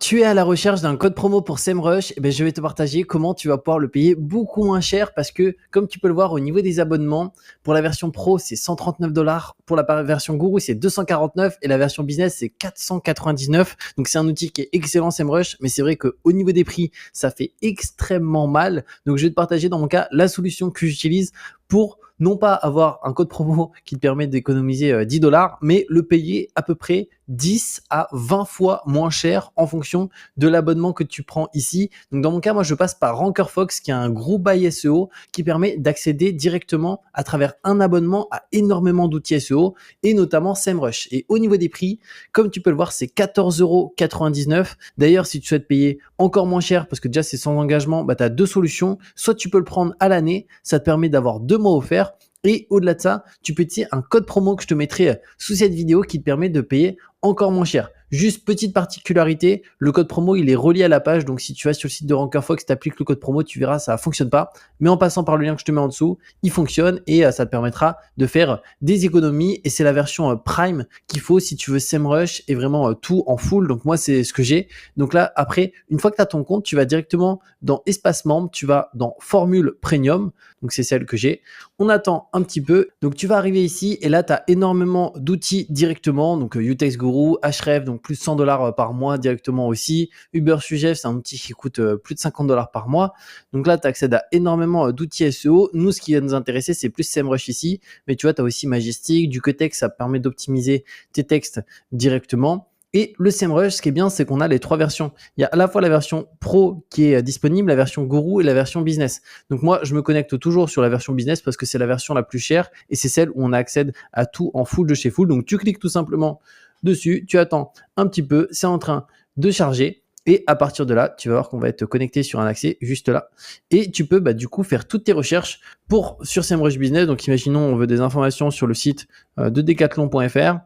Tu es à la recherche d'un code promo pour SEMrush, eh ben, je vais te partager comment tu vas pouvoir le payer beaucoup moins cher parce que, comme tu peux le voir au niveau des abonnements, pour la version Pro, c'est 139 $, pour la version Guru, c'est 249 et la version Business, c'est 499. Donc, c'est un outil qui est excellent, SEMrush, mais c'est vrai qu'au niveau des prix, ça fait extrêmement mal. Donc, je vais te partager dans mon cas la solution que j'utilise pour non pas avoir un code promo qui te permet d'économiser 10 $, mais le payer à peu près 10 à 20 fois moins cher en fonction de l'abonnement que tu prends ici. Donc dans mon cas, moi je passe par RankerFox qui a un gros buy SEO qui permet d'accéder directement à travers un abonnement à énormément d'outils SEO et notamment SEMrush. Et au niveau des prix, comme tu peux le voir, c'est 14,99 €. D'ailleurs, si tu souhaites payer encore moins cher parce que déjà c'est sans engagement, tu as deux solutions. Soit tu peux le prendre à l'année, ça te permet d'avoir 2 mois offerts. Et au-delà de ça, tu peux utiliser un code promo que je te mettrai sous cette vidéo qui te permet de payer encore moins cher. Juste petite particularité, le code promo il est relié à la page, donc si tu vas sur le site de RankerFox, tu appliques le code promo, tu verras ça fonctionne pas, mais en passant par le lien que je te mets en dessous, il fonctionne et ça te permettra de faire des économies et c'est la version Prime qu'il faut si tu veux SEMrush et vraiment tout en full. Donc moi c'est ce que j'ai. Donc là après, une fois que tu as ton compte, tu vas directement dans Espace Membre, tu vas dans Formule Premium, donc c'est celle que j'ai. On attend un petit peu, donc tu vas arriver ici et là tu as énormément d'outils directement, donc Utex Guru, Ahrefs, donc plus 100 $ par mois directement aussi. Ubersuggest, c'est un outil qui coûte plus de 50 $ par mois. Donc là, tu accèdes à énormément d'outils SEO. Nous, ce qui va nous intéresser, c'est plus SEMrush ici. Mais tu vois, tu as aussi Majestic, du Cotex, ça permet d'optimiser tes textes directement. Et le SEMrush, ce qui est bien, c'est qu'on a les trois versions. Il y a à la fois la version Pro qui est disponible, la version Guru et la version Business. Donc moi, je me connecte toujours sur la version Business parce que c'est la version la plus chère et c'est celle où on accède à tout en full de chez full. Donc tu cliques tout simplement dessus, tu attends un petit peu, c'est en train de charger. Et à partir de là, tu vas voir qu'on va être connecté sur un accès juste là. Et tu peux du coup faire toutes tes recherches sur SEMrush Business. Donc imaginons on veut des informations sur le site de decathlon.fr.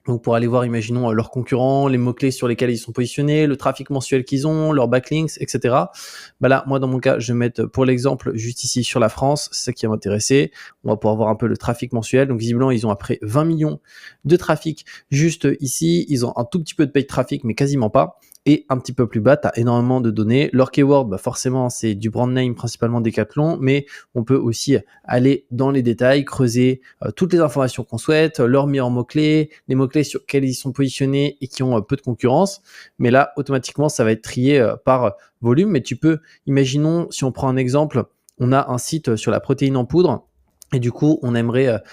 Donc pour aller voir, imaginons leurs concurrents, les mots-clés sur lesquels ils sont positionnés, le trafic mensuel qu'ils ont, leurs backlinks, etc. Là, moi dans mon cas, je vais mettre pour l'exemple juste ici sur la France, c'est ça qui va m'intéresser. On va pouvoir voir un peu le trafic mensuel. Donc visiblement, ils ont après 20 millions de trafic juste ici. Ils ont un tout petit peu de paid traffic, mais quasiment pas. Et un petit peu plus bas, tu as énormément de données. Leur keyword, forcément, c'est du brand name, principalement Decathlon, mais on peut aussi aller dans les détails, creuser toutes les informations qu'on souhaite, leurs meilleurs mots-clés, les mots-clés sur lesquels ils sont positionnés et qui ont peu de concurrence. Mais là, automatiquement, ça va être trié par volume. Mais tu peux, imaginons, si on prend un exemple, on a un site sur la protéine en poudre. Et du coup, on aimerait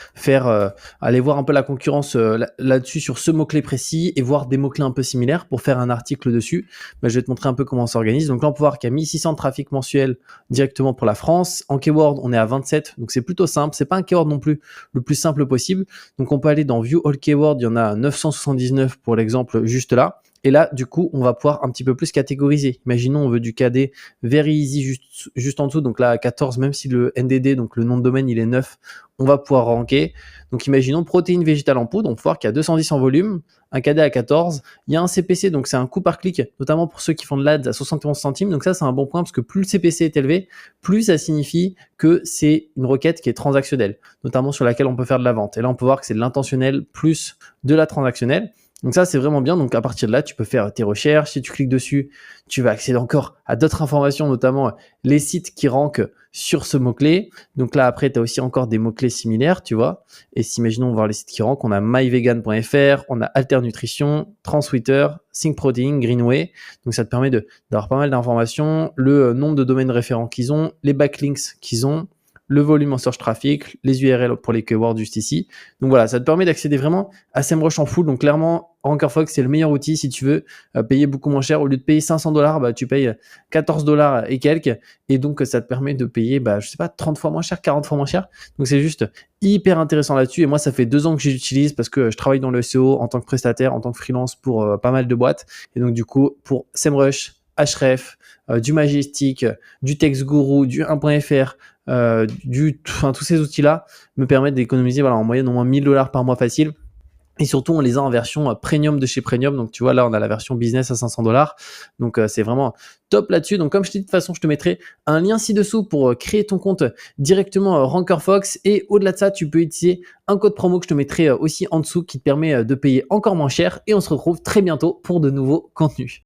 aller voir un peu la concurrence là-dessus sur ce mot-clé précis et voir des mots-clés un peu similaires pour faire un article dessus. Je vais te montrer un peu comment on s'organise. Donc là, on peut voir qu'il y a 1600 de trafic mensuel directement pour la France. En keyword, on est à 27, donc c'est plutôt simple. C'est pas un keyword non plus le plus simple possible. Donc on peut aller dans View All Keyword, il y en a 979 pour l'exemple juste là. Et là, du coup, on va pouvoir un petit peu plus catégoriser. Imaginons, on veut du KD very easy juste en dessous. Donc là, à 14, même si le NDD, donc le nom de domaine, il est 9, on va pouvoir ranker. Donc imaginons protéines végétales en poudre. On peut voir qu'il y a 210 en volume, un KD à 14. Il y a un CPC, donc c'est un coût par clic, notamment pour ceux qui font de l'ADS à 71 centimes. Donc ça, c'est un bon point parce que plus le CPC est élevé, plus ça signifie que c'est une requête qui est transactionnelle, notamment sur laquelle on peut faire de la vente. Et là, on peut voir que c'est de l'intentionnel plus de la transactionnelle. Donc ça, c'est vraiment bien. Donc à partir de là, tu peux faire tes recherches. Si tu cliques dessus, tu vas accéder encore à d'autres informations, notamment les sites qui rankent sur ce mot-clé. Donc là, après, tu as aussi encore des mots-clés similaires, tu vois. Et si, imaginons voir les sites qui rankent, on a myvegan.fr, on a Alter Nutrition, Transwitter, ThinkProtein, Greenway. Donc ça te permet d'avoir pas mal d'informations, le nombre de domaines référents qu'ils ont, les backlinks qu'ils ont, le volume en search traffic, les URL pour les keywords juste ici. Donc voilà, ça te permet d'accéder vraiment à SEMrush en full. Donc clairement, RankerFox, c'est le meilleur outil si tu veux payer beaucoup moins cher. Au lieu de payer 500 $, tu payes 14 $ et quelques. Et donc, ça te permet de payer, 30 fois moins cher, 40 fois moins cher. Donc, c'est juste hyper intéressant là-dessus. Et moi, ça fait 2 ans que j'utilise parce que je travaille dans le SEO en tant que prestataire, en tant que freelance pour pas mal de boîtes. Et donc, du coup, pour SEMrush, Ahrefs, du Majestic, du TextGuru, du 1.fr, tous ces outils-là me permettent d'économiser en moyenne au moins 1000 $ par mois facile. Et surtout, on les a en version premium de chez Premium. Donc, tu vois, là, on a la version business à 500 $. Donc, c'est vraiment top là-dessus. Donc, comme je te dis, de toute façon, je te mettrai un lien ci-dessous pour créer ton compte directement RankerFox. Et au-delà de ça, tu peux utiliser un code promo que je te mettrai aussi en dessous qui te permet de payer encore moins cher. Et on se retrouve très bientôt pour de nouveaux contenus.